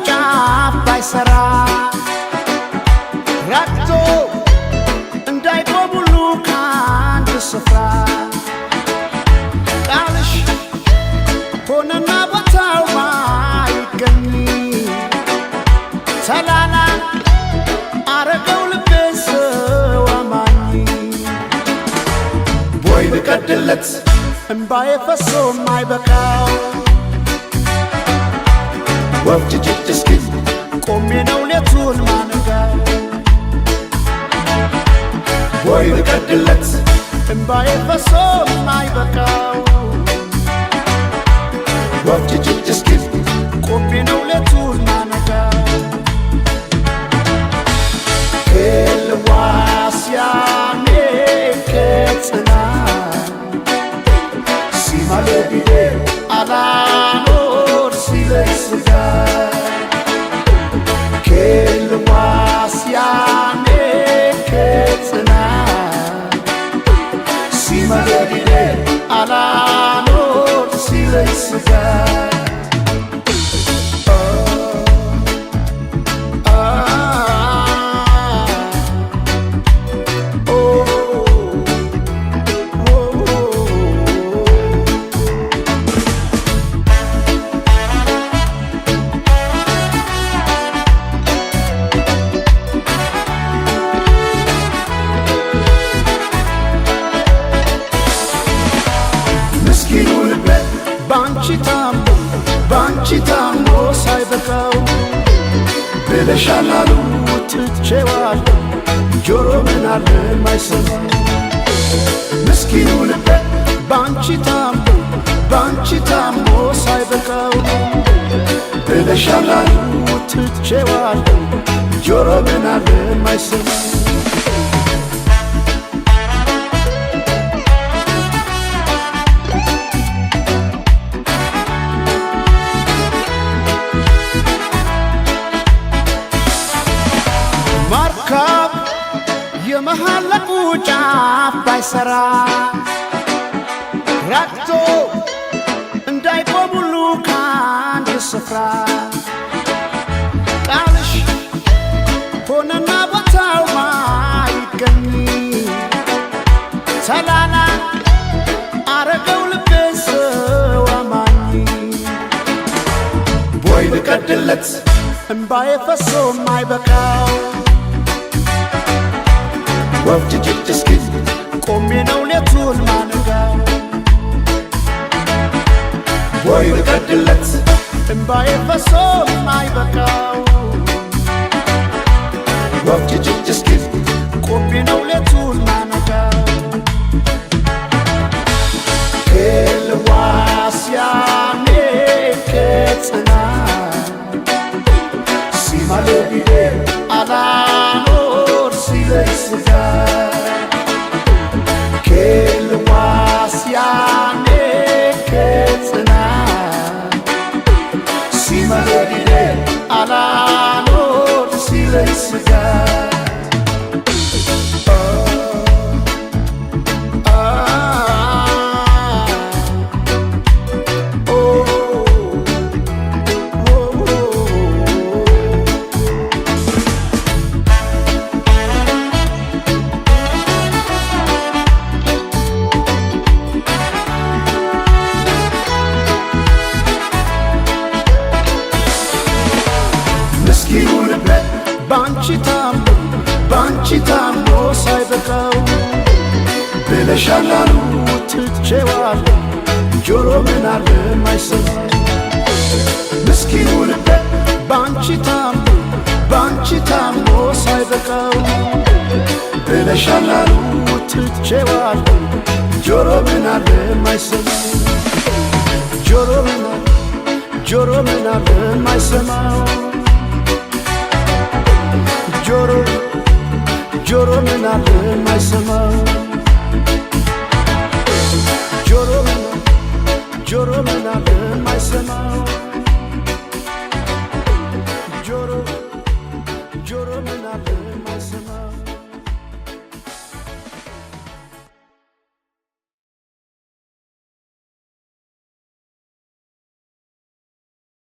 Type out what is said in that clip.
ጫፍ ባይሰራ ረግቶ እንዳይቆም ሁሉ ከአንድ ስፍራ ቃልሽ ሆነና ቦታው ባይገኝ ሰላላ አረገው ልቤን ሰው አማኝ ቦይ ብቀድለት እንባዬ ፈሶ ማይበቃው ወፍጅጅት እስኪል ቆሜ ነው ሌቱን ማነጋው ቦይ ብቀድለት እንባዬ ፈሶ ማይበቃው ወፍጅጅት እስኪል ቆሜ ነው ሌቱን ማነጋው ኤልዋስያኔ ከጽና ሲማለቢዴ አላኖር ሲለስጋ ኤልዋስያኔ ከጽና ሲማለቢዴ አላኖር ሲለስጋ ባንቺ ታሞ ሳይበቃው ብለሻላሉ ትቼዋለሁ ጆሮ ምን አለ ማይሰማ ምስኪኑ ልቤ ባንቺ ታሞ ሳይበቃው ብለሻላሉ ትቼዋለሁ ጆሮ ምን አለ ማይሰማ የመሃለቁ ጫፍ ባይሰራ ረግቶ እንዳይቆም ሁሉ ከአንድ ስፍራ ቃልሽ ሆነና ቦታው ማይገኝ ሰላላ አረገው ልቤን ሰው አማኝ ቦይ ብቀድለት እንባዬ ፈሶ ማይበቃው ወፍጅጅት እስኪል ቆሜ ነው ሌቱን ማነጋው ቦይ ብቀድለት እንባዬ ፈሶ ማይበቃው ወፍጅጅት እስኪል ቆሜ ነው ሌቱን ማነጋው ኤልዋስያኔ ከጽና ሲማለቢዴ አላኖር ሲለስጋ ኤልዋስያኔ ከጽና ሲማለቢዴ አላኖር ሲለስጋ ባንቺ ታሞ ሳይበቃው ብለሻላሉ ትቼዋለሁ ጆሮ ምን አለ ማይሰማ ምስኪኑ ልቤ ባንቺ ታሞ ሳይበቃው ብለሻላሉ ትቼዋለሁ ጆሮ ምን አለ ማይሰማ ጆሮ ምን አለ ማይሰማው ጆሮ ምን አለ ማይሰማው